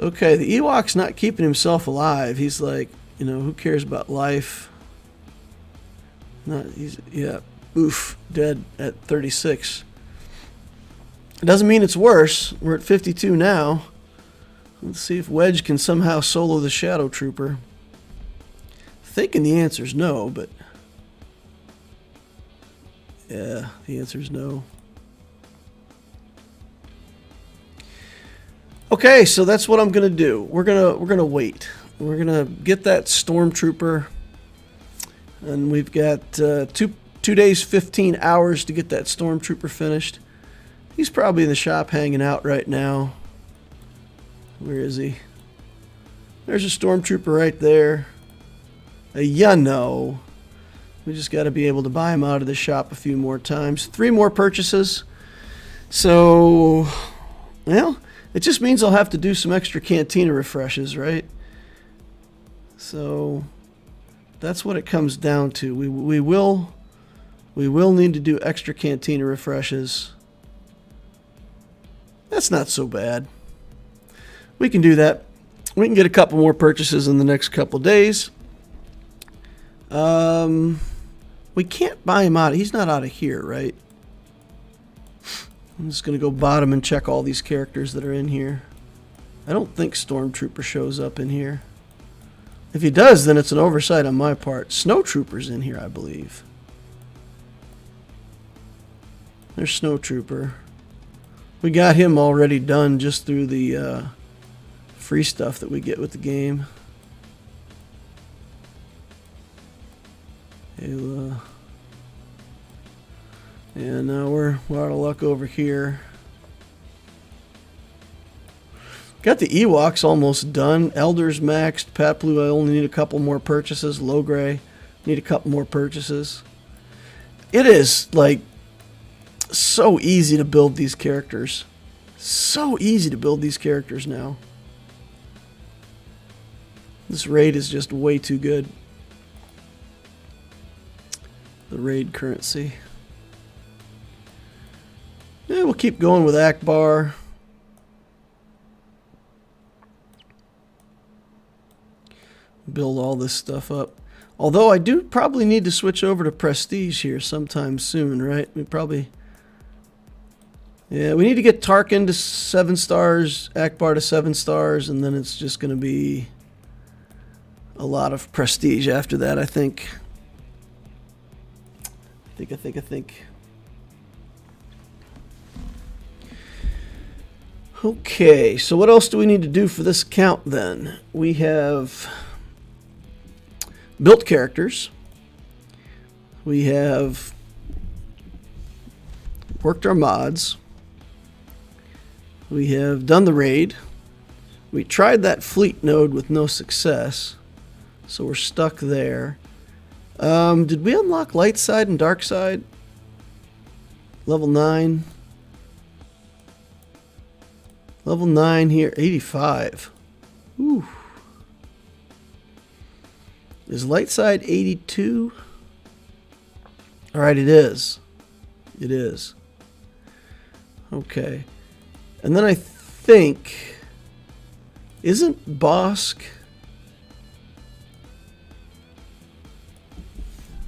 Okay, the Ewok's not keeping himself alive. He's like, you know, who cares about life? Yeah, oof, dead at 36. It doesn't mean it's worse. We're at 52 now. Let's see if Wedge can somehow solo the Shadow Trooper. Thinking the answer's no, but yeah, the answer's no. Okay, so that's what I'm gonna do. We're gonna wait. We're gonna get that Stormtrooper, and we've got 2 days, 15 hours to get that Stormtrooper finished. He's probably in the shop hanging out right now. Where is he? There's a Stormtrooper right there. You know. We just got to be able to buy him out of the shop a few more times. 3 more purchases. So, well, it just means I'll have to do some extra Cantina refreshes, right? So, that's what it comes down to. We will need to do extra Cantina refreshes. That's not so bad. We can do that. We can get a couple more purchases in the next couple days. We can't buy him out. He's not out of here, right? I'm just going to go bottom and check all these characters that are in here. I don't think Stormtrooper shows up in here. If he does, then it's an oversight on my part. Snowtrooper's in here, I believe. There's Snowtrooper. We got him already done just through the free stuff that we get with the game. And now we're out of luck over here. Got the Ewoks almost done. Elders maxed. Paplu, I only need a couple more purchases. Logray, need a couple more purchases. It is like so easy to build these characters. So easy to build these characters now. This raid is just way too good. The raid currency. Yeah, we'll keep going with Akbar. Build all this stuff up. Although I do probably need to switch over to Prestige here sometime soon, right? We probably... Yeah, we need to get Tarkin to 7 stars, Akbar to 7 stars, and then it's just going to be a lot of Prestige after that, I think. I think. Okay, so what else do we need to do for this account then? We have built characters. We have worked our mods. We have done the raid. We tried that fleet node with no success, so we're stuck there. Did we unlock light side and dark side? Level 9. Level 9 here, 85. Ooh. Is light side 82? Alright, it is. It is. Okay. And then I think... Isn't Bosk...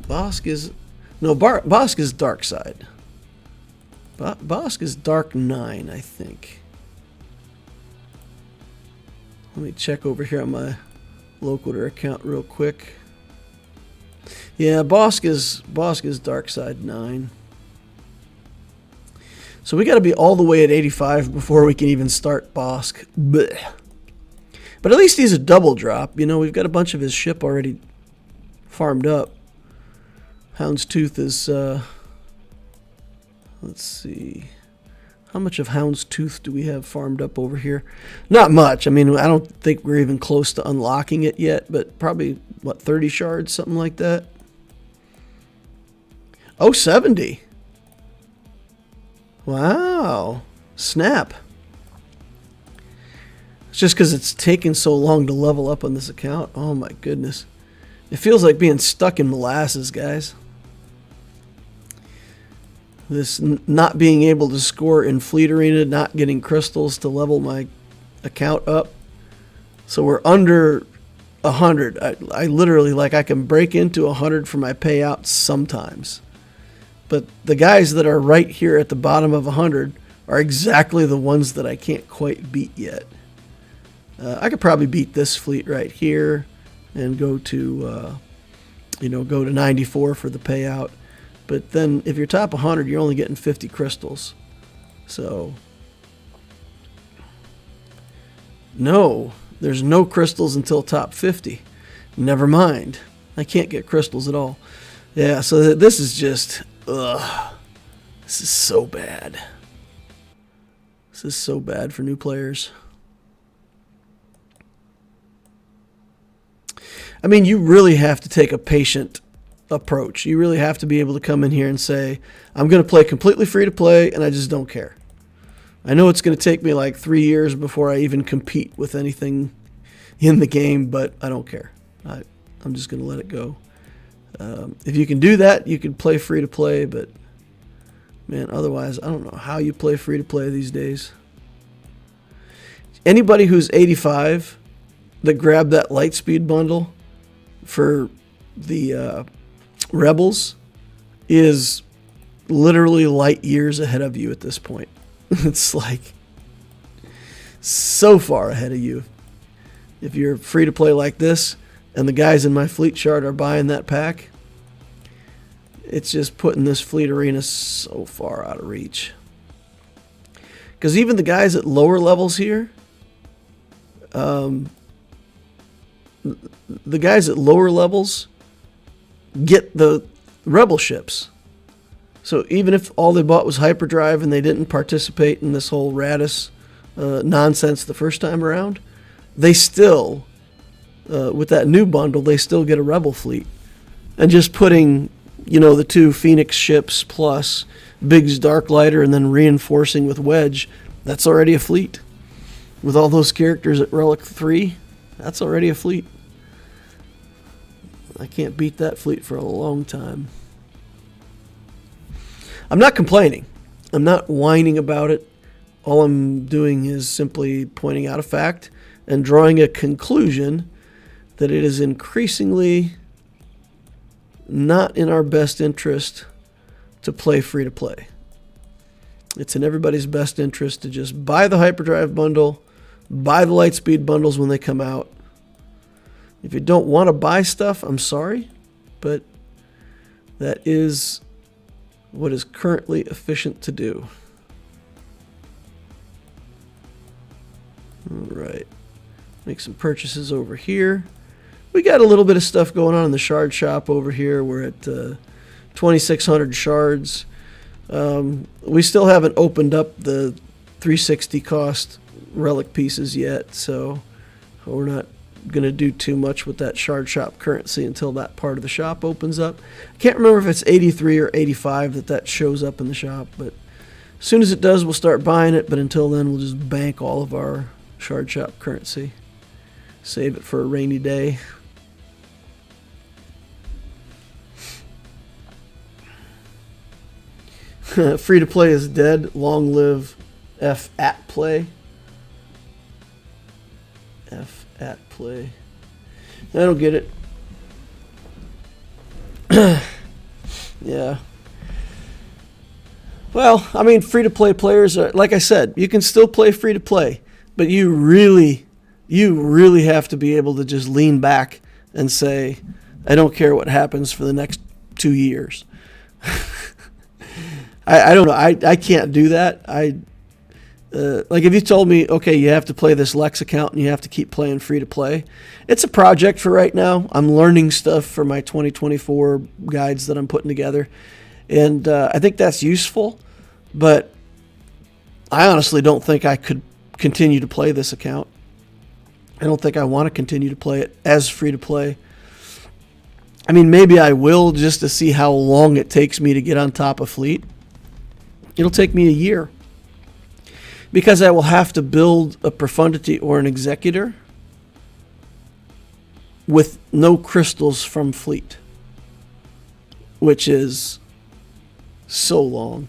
Bosk is... No, Bosk is dark side. Bosk is dark 9, I think. Let me check over here on my locator account real quick. Yeah, Bosk is dark side 9. So we got to be all the way at 85 before we can even start Bosk. Blech. But at least he's a double drop. You know, we've got a bunch of his ship already farmed up. Houndstooth is, let's see. How much of Houndstooth do we have farmed up over here? Not much. I mean, I don't think we're even close to unlocking it yet, but probably, what, 30 shards, something like that? Oh, 70. Wow. Snap. It's just because it's taken so long to level up on this account. Oh, my goodness. It feels like being stuck in molasses, guys. This not being able to score in Fleet Arena, not getting crystals to level my account up. So we're under 100. I literally, like, I can break into 100 for my payouts sometimes. But the guys that are right here at the bottom of 100 are exactly the ones that I can't quite beat yet. I could probably beat this fleet right here and go to, go to 94 for the payout. But then if you're top 100, you're only getting 50 crystals. So, no, there's no crystals until top 50. Never mind. I can't get crystals at all. Yeah, so this is just, ugh. This is so bad. This is so bad for new players. I mean, you really have to take a patient approach. You really have to be able to come in here and say, I'm going to play completely free to play, and I just don't care. I know it's going to take me like 3 years before I even compete with anything in the game, but I don't care. I'm just going to let it go. If you can do that, you can play free to play, but man, otherwise, I don't know how you play free to play these days. Anybody who's 85 that grabbed that Lightspeed bundle for the Rebels is literally light years ahead of you at this point. It's like so far ahead of you. If you're free to play like this and the guys in my fleet chart are buying that pack, it's just putting this Fleet Arena so far out of reach. Because even the guys at lower levels here, the guys at lower levels get the rebel ships. So even if all they bought was hyperdrive and they didn't participate in this whole Radis nonsense the first time around, they still, with that new bundle, they still get a rebel fleet. And just putting, the 2 Phoenix ships plus Biggs Darklighter and then reinforcing with Wedge, that's already a fleet. With all those characters at Relic 3, that's already a fleet. I can't beat that fleet for a long time. I'm not complaining. I'm not whining about it. All I'm doing is simply pointing out a fact and drawing a conclusion that it is increasingly not in our best interest to play free-to-play. It's in everybody's best interest to just buy the hyperdrive bundle, buy the lightspeed bundles when they come out. If you don't want to buy stuff, I'm sorry, but that is what is currently efficient to do. All right, make some purchases over here. We got a little bit of stuff going on in the shard shop over here. We're at 2,600 shards. We still haven't opened up the 360 cost relic pieces yet, so we're not going to do too much with that shard shop currency until that part of the shop opens up. I can't remember if it's 83 or 85 that shows up in the shop, but as soon as it does, we'll start buying it, but until then, we'll just bank all of our shard shop currency. Save it for a rainy day. Free to play is dead. Long live F at play. F at play. I don't get it. Yeah. Well, I mean, free to play players are, like I said, you can still play free to play, but you really have to be able to just lean back and say, I don't care what happens for the next 2 years. I don't know. I can't do that. Like if you told me, okay, you have to play this Lex account and you have to keep playing free to play. It's a project for right now. I'm learning stuff for my 2024 guides that I'm putting together. And I think that's useful, but I honestly don't think I could continue to play this account. I don't think I want to continue to play it as free to play. I mean, maybe I will just to see how long it takes me to get on top of fleet. It'll take me a year because I will have to build a profundity or an executor with no crystals from fleet, which is so long.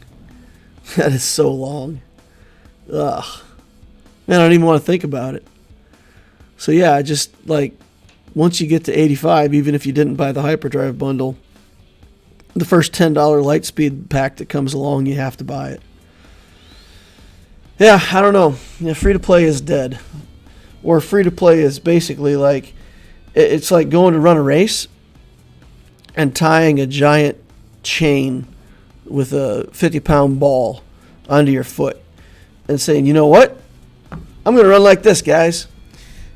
That is so long. Ugh. Man, I don't even want to think about it. So yeah, I just like once you get to 85, even if you didn't buy the hyperdrive bundle, the first $10 lightspeed pack that comes along, you have to buy it. Yeah, I don't know. Yeah, free to play is dead. Or free to play is basically like it's like going to run a race and tying a giant chain with a 50-pound ball onto your foot and saying, you know what? I'm going to run like this, guys.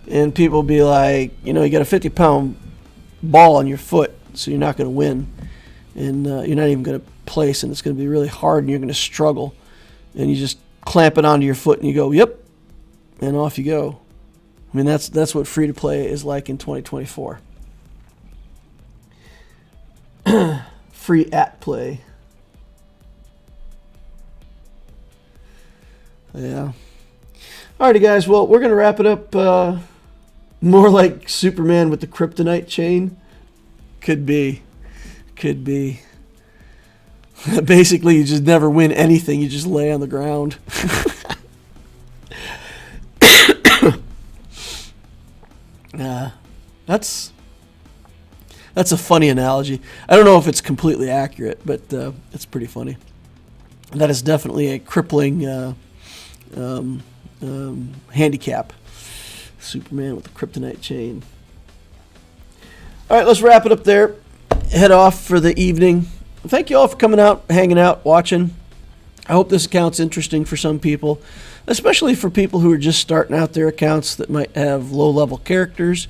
And people will be like, you know, you got a 50-pound ball on your foot, so you're not going to win. And you're not even going to place, and it's going to be really hard, and you're going to struggle. And you just clamp it onto your foot, and you go, yep, and off you go. I mean, that's what free-to-play is like in 2024. Free at play. Yeah. Alrighty, guys. Well, we're going to wrap it up more like Superman with the kryptonite chain. Could be. Basically, you just never win anything. You just lay on the ground. That's a funny analogy. I don't know if it's completely accurate, but it's pretty funny. That is definitely a crippling handicap. Superman with the kryptonite chain. All right, let's wrap it up there. Head off for the evening. Thank you all for coming out, hanging out, watching. I hope this account's interesting for some people, especially for people who are just starting out their accounts that might have low-level characters,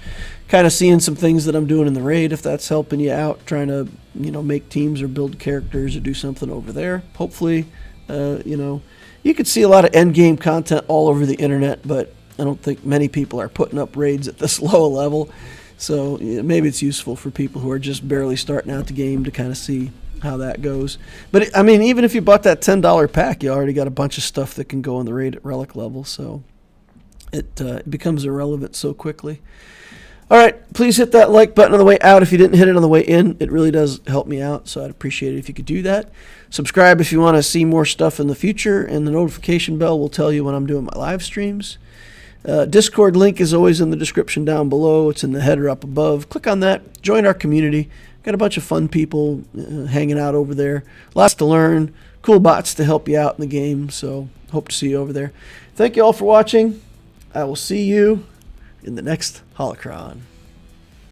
kind of seeing some things that I'm doing in the raid, if that's helping you out, trying to, make teams or build characters or do something over there. Hopefully, you could see a lot of endgame content all over the internet, but I don't think many people are putting up raids at this low level. So maybe it's useful for people who are just barely starting out the game to kind of see how that goes. But I mean, even if you bought that $10 pack, you already got a bunch of stuff that can go in the raid at relic level. So it becomes irrelevant so quickly. All right, please hit that like button on the way out if you didn't hit it on the way in. It really does help me out, so I'd appreciate it if you could do that. Subscribe if you want to see more stuff in the future, and the notification bell will tell you when I'm doing my live streams. Discord link is always in the description down below. It's in the header up above. Click on that. Join our community. Got a bunch of fun people hanging out over there. Lots to learn. Cool bots to help you out in the game, so hope to see you over there. Thank you all for watching. I will see you in the next Holocron.